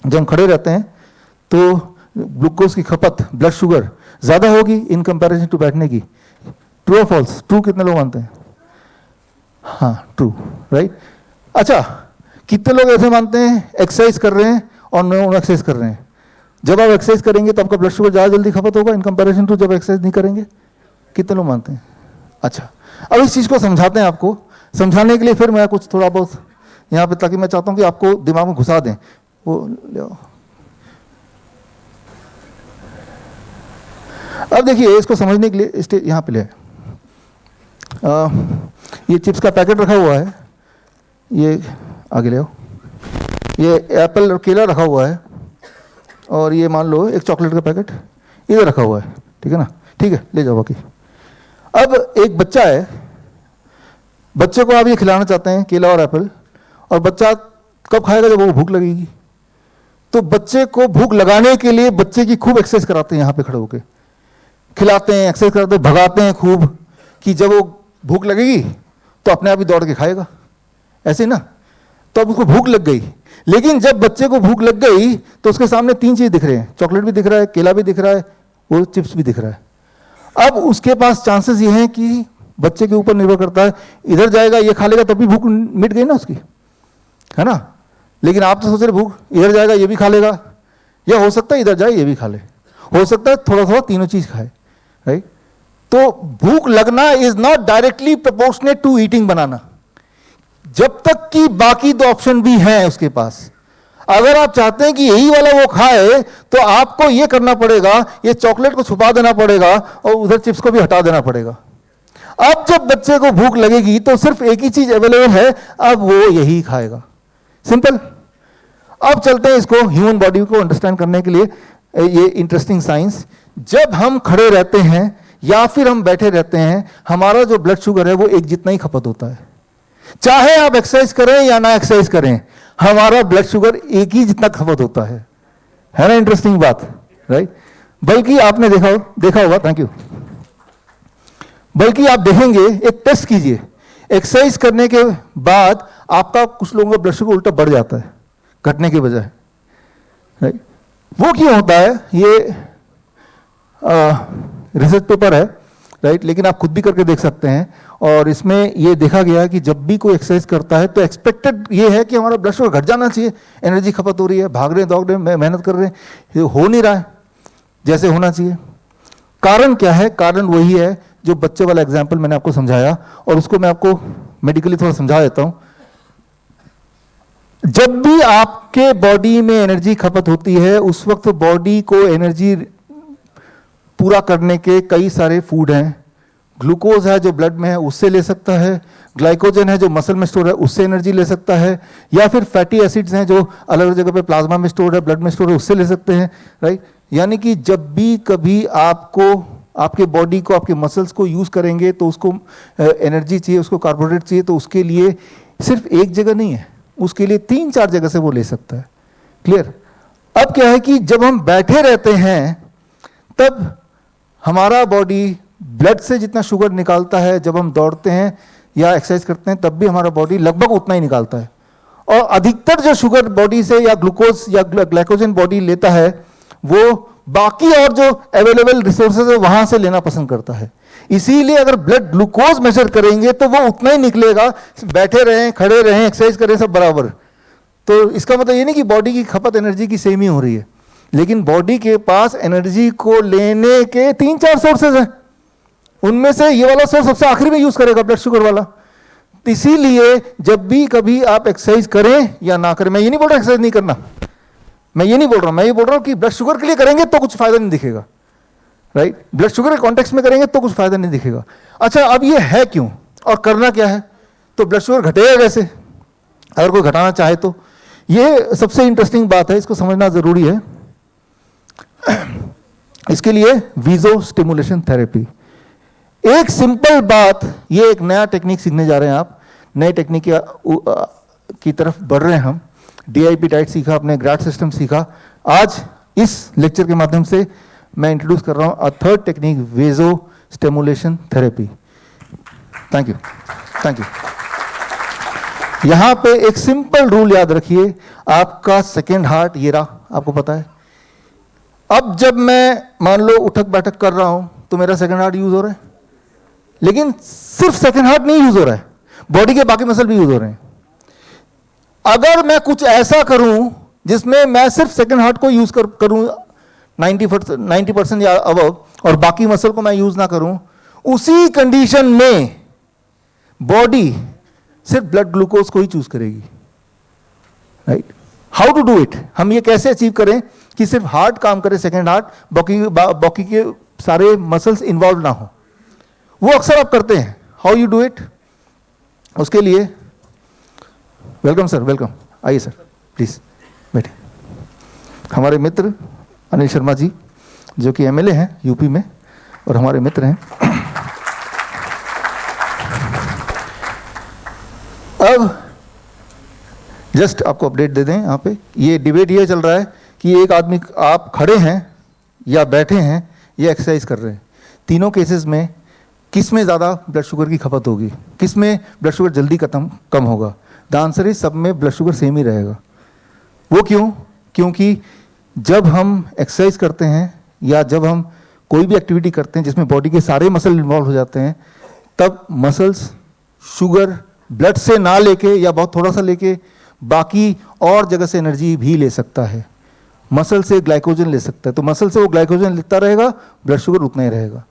जब हम खड़े रहते हैं तो ग्लूकोज की खपत, ब्लड शुगर ज़्यादा होगी इन कंपैरिजन टू बैठने की। ट्रू और फॉल्स? ट्रू कितने लोग मानते हैं? हाँ ट्रू, राइट। अच्छा, कितने लोग ऐसे मानते हैं एक्सरसाइज कर रहे हैं और नॉन एक्सरसाइज कर रहे हैं? जब आप एक्सरसाइज करेंगे तो आपका ब्लड शुगर ज़्यादा जल्दी खपत होगा इन कंपैरिजन टू जब एक्सरसाइज नहीं करेंगे। कितने लोग मानते हैं? अच्छा, अब इस चीज़ को समझाते हैं आपको। समझाने के लिए फिर मैं कुछ थोड़ा बहुत यहाँ पे, ताकि मैं चाहता हूँ कि आपको दिमाग में घुसा दें वो। अब देखिए, इसको समझने के लिए यहाँ पे ले ये चिप्स का पैकेट रखा हुआ है, ये आगे ले आओ। ये एप्पल और केला रखा हुआ है, और ये मान लो एक चॉकलेट का पैकेट इधर रखा हुआ है, ठीक है ना? ठीक है, ले जाओ बाकी। अब एक बच्चा है, बच्चे को आप ये खिलाना चाहते हैं केला और एप्पल, और बच्चा कब खाएगा? जब वो भूख लगेगी। तो बच्चे को भूख लगाने के लिए बच्चे की खूब एक्सरसाइज कराते हैं, यहाँ पे खड़े होकर खिलाते हैं, एक्सरसाइज कराते हैं, भगाते हैं खूब, कि जब वो भूख लगेगी तो अपने आप ही दौड़ के खाएगा, ऐसे ना? तो अब उसको भूख लग गई, लेकिन जब बच्चे को भूख लग गई तो उसके सामने तीन चीज दिख रहे हैं, चॉकलेट भी दिख रहा है, केला भी दिख रहा है, वो चिप्स भी दिख रहा है। अब उसके पास चांसेस ये हैं कि बच्चे के ऊपर निर्भर करता है, इधर जाएगा ये खा लेगा तब भी भूख मिट गई ना उसकी, है ना? लेकिन आप तो सोच रहे भूख इधर जाएगा ये भी खा लेगा, या हो सकता है इधर जाए ये भी खा ले, हो सकता है थोड़ा थोड़ा तीनों चीज खाए, राइट? तो भूख लगना is not directly proportionate to eating banana, जब तक कि बाकी दो ऑप्शन भी हैं उसके पास। अगर आप चाहते हैं कि यही वाला वो खाए तो आपको ये करना पड़ेगा, ये चॉकलेट को छुपा देना पड़ेगा और उधर चिप्स को भी हटा देना पड़ेगा। अब जब बच्चे को भूख लगेगी तो सिर्फ एक ही चीज अवेलेबल है, अब वो यही खाएगा, सिंपल। अब चलते हैं इसको ह्यूमन बॉडी को अंडरस्टैंड करने के लिए, ये इंटरेस्टिंग साइंस। जब हम खड़े रहते हैं या फिर हम बैठे रहते हैं, हमारा जो ब्लड शुगर है वो एक जितना ही खपत होता है। चाहे आप एक्सरसाइज करें या ना एक्सरसाइज करें, हमारा ब्लड शुगर एक ही जितना खपत होता है ना? इंटरेस्टिंग बात, राइट? बल्कि आपने देखा होगा, थैंक यू। बल्कि आप देखेंगे, एक टेस्ट कीजिए, एक्सरसाइज करने के बाद आपका कुछ लोगों का ब्लड शुगर उल्टा बढ़ जाता है घटने के बजाय, राइट? वो क्यों होता है? ये रिसर्च पेपर है, राइट? लेकिन आप खुद भी करके देख सकते हैं, और इसमें ये देखा गया है कि जब भी कोई एक्सरसाइज करता है तो एक्सपेक्टेड ये है कि हमारा ब्लड शुगर घट जाना चाहिए, एनर्जी खपत हो रही है, भाग रहे हैं, दौड़ रहे हैं, मेहनत कर रहे हैं, ये हो नहीं रहा है जैसे होना चाहिए। कारण क्या है? कारण वही है जो बच्चे वाला एग्जाम्पल मैंने आपको समझाया, और उसको मैं आपको मेडिकली थोड़ा समझा देता हूं। जब भी आपके बॉडी में एनर्जी खपत होती है, उस वक्त बॉडी को एनर्जी पूरा करने के कई सारे फूड हैं। ग्लूकोज है जो ब्लड में है, उससे ले सकता है, ग्लाइकोजन है जो मसल में स्टोर है, उससे एनर्जी ले सकता है, या फिर फैटी एसिड्स हैं जो अलग अलग जगह पे प्लाज्मा में स्टोर है, ब्लड में स्टोर है, उससे ले सकते हैं, राइट? यानी कि जब भी कभी आपको आपके बॉडी को, आपके मसल्स को यूज करेंगे तो उसको एनर्जी चाहिए, उसको कार्बोहाइड्रेट चाहिए, तो उसके लिए सिर्फ एक जगह नहीं है, उसके लिए 3-4 जगह से वो ले सकता है। क्लियर? अब क्या है कि जब हम बैठे रहते हैं तब हमारा बॉडी ब्लड से जितना शुगर निकालता है, जब हम दौड़ते हैं या एक्सरसाइज करते हैं तब भी हमारा बॉडी लगभग उतना ही निकालता है, और अधिकतर जो शुगर बॉडी से या ग्लूकोज या ग्लाइकोजन बॉडी लेता है वो बाकी और जो अवेलेबल रिसोर्सेज है वहां से लेना पसंद करता है। इसीलिए अगर ब्लड ग्लूकोज मेजर करेंगे तो वो उतना ही निकलेगा, बैठे रहें, खड़े रहें, एक्सरसाइज करें, सब बराबर। तो इसका मतलब ये नहीं कि बॉडी की खपत एनर्जी की सेम ही हो रही है, लेकिन बॉडी के पास एनर्जी को लेने के 3-4 सोर्सेज हैं, उनमें से ये वाला सोर्स सबसे आखिरी में यूज करेगा, ब्लड शुगर वाला। तो इसीलिए जब भी कभी आप एक्सरसाइज करें या ना करें, मैं ये नहीं बोल रहा एक्सरसाइज नहीं करना, मैं ये नहीं बोल रहा हूं, मैं ये बोल रहा हूं कि ब्लड शुगर के लिए करेंगे तो कुछ फायदा नहीं दिखेगा, राइट? ब्लड शुगर के कॉन्टेक्स्ट में करेंगे तो कुछ फायदा नहीं दिखेगा। अच्छा, अब ये है क्यों और करना क्या है? तो ब्लड शुगर घटेगा कैसे अगर कोई घटाना चाहे तो? ये सबसे इंटरेस्टिंग बात है, इसको समझना जरूरी है। इसके लिए वीजो स्टिमुलेशन थेरेपी, एक सिंपल बात, ये एक नया टेक्निक सीखने जा रहे हैं आप, नए टेक्निक की तरफ बढ़ रहे हैं हम। DIP डाइट सीखा, अपने ग्रैड सिस्टम सीखा, आज इस लेक्चर के माध्यम से मैं इंट्रोड्यूस कर रहा हूं a third technique, Visio stimulation therapy. Thank you, thank you. यहां पे एक सिंपल रूल याद रखिए, आपका सेकेंड हार्ट ये रहा, आपको पता है। अब जब मैं मान लो उठक बैठक कर रहा हूं तो मेरा सेकेंड हार्ट यूज हो रहा है, लेकिन सिर्फ सेकेंड हार्ट नहीं यूज हो रहा है, बॉडी के बाकी मसल भी यूज हो रहे हैं। अगर मैं कुछ ऐसा करूं जिसमें मैं सिर्फ सेकेंड हार्ट को यूज करूं 90% या अबव, और बाकी मसल को मैं यूज ना करूं, उसी कंडीशन में बॉडी सिर्फ ब्लड ग्लूकोज को ही चूज करेगी, right. How to do it, हम ये कैसे अचीव करें कि सिर्फ हार्ट काम करे, सेकेंड हार्ट, बाकी के सारे मसल्स इन्वॉल्व ना हो। वो अक्सर आप करते हैं। हाउ यू डू इट, उसके लिए वेलकम सर, वेलकम, आइए सर, प्लीज बैठिए। हमारे मित्र अनिल शर्मा जी जो कि एमएलए हैं यूपी में और हमारे मित्र हैं। अब जस्ट आपको अपडेट दे दें, यहाँ पे ये डिबेट ये चल रहा है कि एक आदमी, आप खड़े हैं या बैठे हैं या एक्सरसाइज कर रहे हैं, तीनों केसेस में किस में ज़्यादा ब्लड शुगर की खपत होगी, किस में ब्लड शुगर जल्दी कम होगा? द आंसर इज सब में ब्लड शुगर सेम ही रहेगा। वो क्यों? क्योंकि जब हम एक्सरसाइज करते हैं या जब हम कोई भी एक्टिविटी करते हैं जिसमें बॉडी के सारे मसल इन्वॉल्व हो जाते हैं, तब मसल्स शुगर ब्लड से ना लेके या बहुत थोड़ा सा लेके बाकी और जगह से एनर्जी भी ले सकता है। मसल से ग्लाइकोजन ले सकता है, तो मसल से वो ग्लाइकोजन लेता रहेगा, ब्लड शुगर उतना ही रहेगा।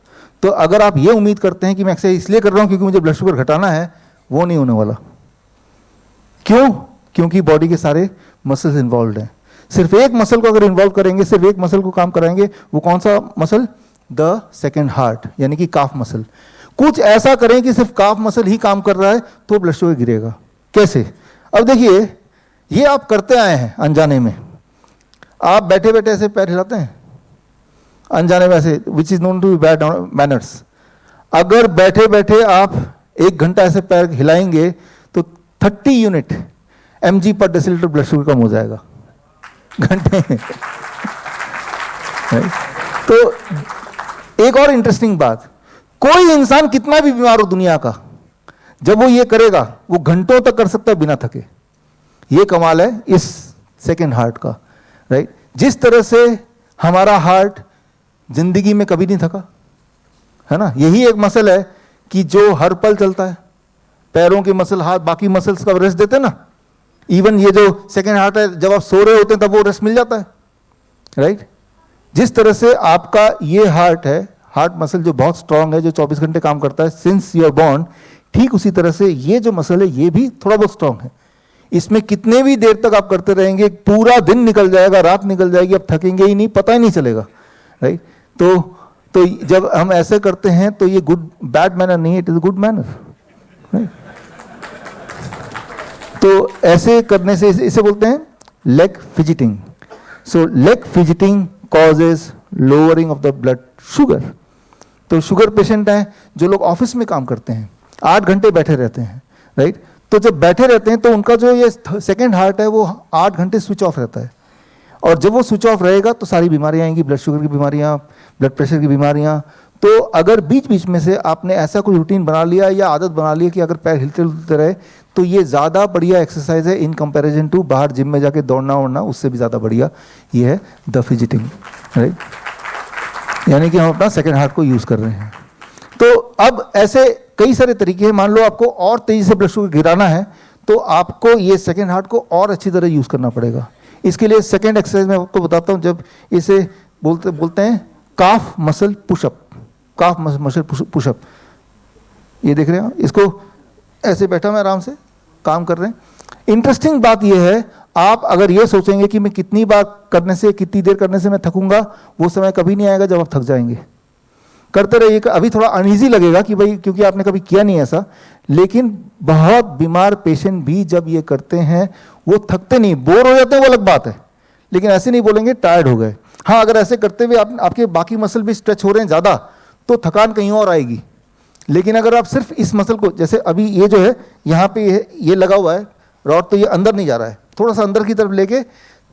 तो अगर आप ये उम्मीद करते हैं कि मैं एक्सरसाइज इसलिए कर रहा हूं क्योंकि मुझे ब्लड शुगर घटाना है, वो नहीं होने वाला। क्यों? क्योंकि बॉडी के सारे मसल्स इन्वॉल्व हैं। सिर्फ एक मसल को अगर इन्वॉल्व करेंगे, सिर्फ एक मसल को काम कराएंगे, वो कौन सा मसल? द सेकेंड हार्ट, यानी कि काफ मसल। कुछ ऐसा करें कि सिर्फ काफ मसल ही काम कर रहा है तो ब्लड शुगर गिरेगा। कैसे? अब देखिए, ये आप करते आए हैं अनजाने में, आप बैठे बैठे ऐसे पैर हिलाते हैं अनजाने में ऐसे, which is known to be bad manners. अगर बैठे बैठे आप 1 घंटा ऐसे पैर हिलाएंगे तो 30 यूनिट mg पर डेसीलीटर ब्लड शुगर कम हो जाएगा घंटे में। तो एक और इंटरेस्टिंग बात, कोई इंसान कितना भी बीमार हो दुनिया का, जब वो ये करेगा वो घंटों तक कर सकता है बिना थके। ये कमाल है इस सेकेंड हार्ट का, राइट। जिस तरह से हमारा हार्ट जिंदगी में कभी नहीं थका, है ना, यही एक मसल है कि जो हर पल चलता है। पैरों के मसल, हाथ, बाकी मसल्स का रेस्ट देते हैं ना। इवन ये जो सेकेंड हार्ट है, जब आप सो रहे होते हैं तब वो रेस्ट मिल जाता है, राइट। जिस तरह से आपका ये हार्ट है, हार्ट मसल जो बहुत स्ट्रांग है, जो 24 घंटे काम करता है सिंस यू आर बॉर्न, ठीक उसी तरह से ये जो मसल है ये भी थोड़ा बहुत स्ट्रांग है। इसमें कितने भी देर तक आप करते रहेंगे, पूरा दिन निकल जाएगा, रात निकल जाएगी, आप थकेंगे ही नहीं, पता ही नहीं चलेगा, राइट। तो जब हम ऐसे करते हैं तो ये गुड बैड मैनर नहीं है, it is good manner, right. तो ऐसे करने से इसे बोलते हैं leg fidgeting. So leg fidgeting causes lowering of the blood sugar. तो शुगर पेशेंट हैं जो लोग ऑफिस में काम करते हैं, 8 घंटे बैठे रहते हैं, राइट। तो जब बैठे रहते हैं तो उनका जो ये सेकेंड हार्ट है वो 8 घंटे स्विच ऑफ रहता है, और जब वो स्विच ऑफ रहेगा तो सारी बीमारियां आएंगी, ब्लड शुगर की बीमारियां, ब्लड प्रेशर की बीमारियां। तो अगर बीच बीच में से आपने ऐसा कोई रूटीन बना लिया या आदत बना ली कि अगर पैर हिलते हिलते रहे, तो ये ज़्यादा बढ़िया एक्सरसाइज है इन कंपैरिजन टू बाहर जिम में जाके दौड़ना वोड़ना, उससे भी ज़्यादा बढ़िया ये है द फिजिटिंग, राइट। यानी कि हम अपना सेकेंड हार्ट को यूज़ कर रहे हैं। तो अब ऐसे कई सारे तरीके हैं। मान लो आपको और तेज़ी से ब्लड शुगर गिराना है तो आपको ये सेकेंड हार्ट को और अच्छी तरह यूज़ करना पड़ेगा। इसके लिए सेकेंड एक्सरसाइज मैं आपको बताता हूँ, जब इसे बोलते हैं calf muscle push up. Calf muscle push up, ये देख रहे हैं, इसको ऐसे बैठा मैं आराम से काम कर रहे हैं। इंटरेस्टिंग बात यह है, आप अगर ये सोचेंगे कि मैं कितनी बार करने से, कितनी देर करने से मैं थकूंगा, वो समय कभी नहीं आएगा जब आप थक जाएंगे। करते रहिए। अभी थोड़ा अनईजी लगेगा कि भाई क्योंकि आपने कभी किया नहीं ऐसा, लेकिन बहुत बीमार पेशेंट भी जब ये करते हैं वो थकते नहीं, बोर हो जाते हैं, वो अलग बात है, लेकिन ऐसे नहीं बोलेंगे टायर्ड हो गए। हाँ, अगर ऐसे करते हुए आपके बाकी मसल भी स्ट्रेच हो रहे हैं ज़्यादा तो थकान कहीं और आएगी। लेकिन अगर आप सिर्फ इस मसल को, जैसे अभी ये जो है यहाँ पे ये लगा हुआ है रॉड, तो ये अंदर नहीं जा रहा है, थोड़ा सा अंदर की तरफ लेके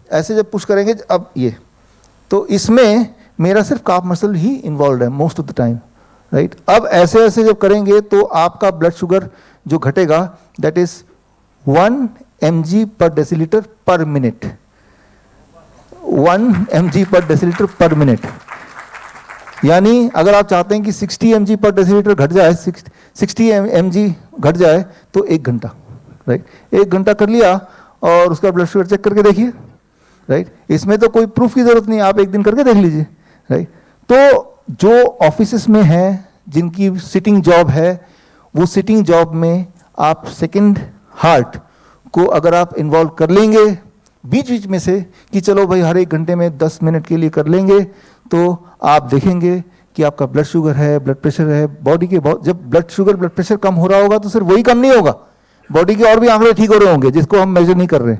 ऐसे जब पुश करेंगे, अब ये, तो इसमें मेरा सिर्फ काफ मसल ही इन्वॉल्व है most of the time, right. अब ऐसे ऐसे जब करेंगे तो आपका ब्लड शुगर जो घटेगा, that is 1 mg per deciliter per minute, 1 mg per deciliter per minute। यानी अगर आप चाहते हैं कि 60 mg पर डेसीलीटर घट जाए, 60 mg घट जाए तो 1 घंटा, राइट। 1 घंटा कर लिया और उसका ब्लड शुगर चेक करके देखिए, राइट। इसमें तो कोई प्रूफ की जरूरत नहीं, आप 1 दिन करके देख लीजिए, राइट। तो जो ऑफिसेस में हैं जिनकी सिटिंग जॉब है, वो सिटिंग जॉब में आप सेकंड हार्ट को अगर आप इन्वॉल्व कर लेंगे बीच बीच में से कि चलो भाई हर 1 घंटे में 10 मिनट के लिए कर लेंगे, तो आप देखेंगे कि आपका ब्लड शुगर है, ब्लड प्रेशर है, बॉडी के जब ब्लड शुगर ब्लड प्रेशर कम हो रहा होगा तो सिर्फ वही कम नहीं होगा, बॉडी के और भी आंकड़े ठीक हो रहे होंगे जिसको हम मेजर नहीं कर रहे,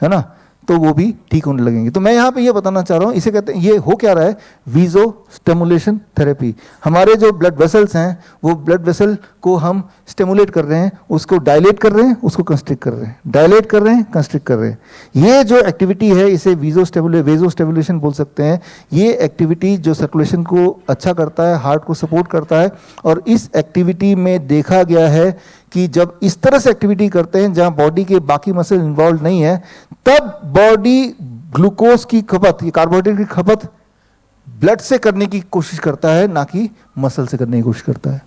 है ना, तो वो भी ठीक होने लगेंगे। तो मैं यहाँ पे ये बताना चाह रहा हूँ, इसे कहते हैं, ये हो क्या रहा है, वीजो स्टिमुलेशन थेरेपी। हमारे जो ब्लड वेसल्स हैं वो ब्लड वेसल को हम स्टिमुलेट कर रहे हैं, उसको डायलेट कर रहे हैं, उसको कंस्ट्रिक्ट कर रहे हैं, डायलेट कर रहे हैं, कंस्ट्रिक्ट कर रहे हैं। ये जो एक्टिविटी है इसे वेजो स्टिमुलेशन बोल सकते हैं। ये एक्टिविटी जो सर्कुलेशन को अच्छा करता है, हार्ट को सपोर्ट करता है, और इस एक्टिविटी में देखा गया है कि जब इस तरह से एक्टिविटी करते हैं जहां बॉडी के बाकी मसल इन्वॉल्व नहीं है, तब बॉडी ग्लूकोज की खपत, ये कार्बोहाइड्रेट की खपत ब्लड से करने की कोशिश करता है, ना कि मसल से करने की कोशिश करता है।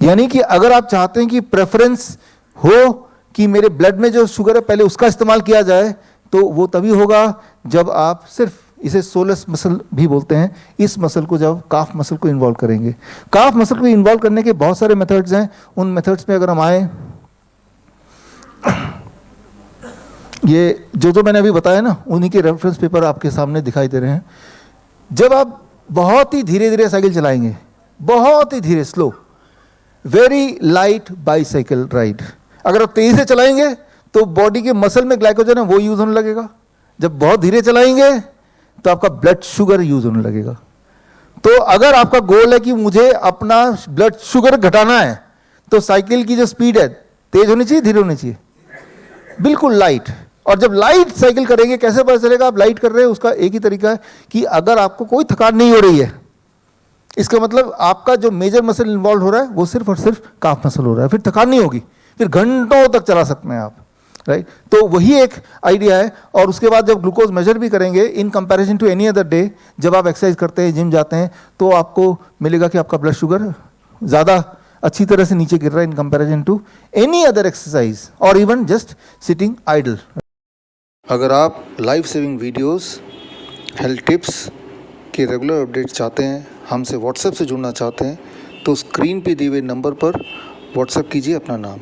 यानी कि अगर आप चाहते हैं कि प्रेफरेंस हो कि मेरे ब्लड में जो शुगर है पहले उसका इस्तेमाल किया जाए, तो वो तभी होगा जब आप सिर्फ, इसे सोलस मसल भी बोलते हैं, इस मसल को जब काफ मसल को इन्वॉल्व करेंगे। काफ मसल को इन्वॉल्व करने के बहुत सारे मेथड्स हैं। उन मेथड्स में अगर हम आए, ये जो मैंने अभी बताया ना, उन्हीं के रेफरेंस पेपर आपके सामने दिखाई दे रहे हैं। जब आप बहुत ही धीरे धीरे साइकिल चलाएंगे, बहुत ही धीरे, slow, very light bicycle ride, अगर आप तेजी से चलाएंगे तो बॉडी के मसल में ग्लाइकोजन है वो यूज होने लगेगा। जब बहुत धीरे चलाएंगे तो आपका ब्लड शुगर यूज होने लगेगा। तो अगर आपका गोल है कि मुझे अपना ब्लड शुगर घटाना है, तो साइकिल की जो स्पीड है तेज होनी चाहिए, धीरे होनी चाहिए, बिल्कुल लाइट। और जब लाइट साइकिल करेंगे, कैसे पता चलेगा आप लाइट कर रहे हैं? उसका एक ही तरीका है कि अगर आपको कोई थकान नहीं हो रही है, इसका मतलब आपका जो मेजर मसल इन्वॉल्व हो रहा है वो सिर्फ और सिर्फ काफ मसल हो रहा है, फिर थकान नहीं होगी, फिर घंटों तक चला सकते हैं आप, राइट। तो वही एक आइडिया है। और उसके बाद जब ग्लूकोज मेजर भी करेंगे in comparison to any other day, जब आप एक्सरसाइज करते हैं, जिम जाते हैं, तो आपको मिलेगा कि आपका ब्लड शुगर ज़्यादा अच्छी तरह से नीचे गिर रहा है in comparison to any other exercise और इवन जस्ट सिटिंग आइडल। अगर आप life saving videos, health tips के रेगुलर अपडेट चाहते हैं, हमसे व्हाट्सएप से जुड़ना चाहते हैं, तो स्क्रीन पे दिए हुए नंबर पर व्हाट्सएप कीजिए अपना नाम।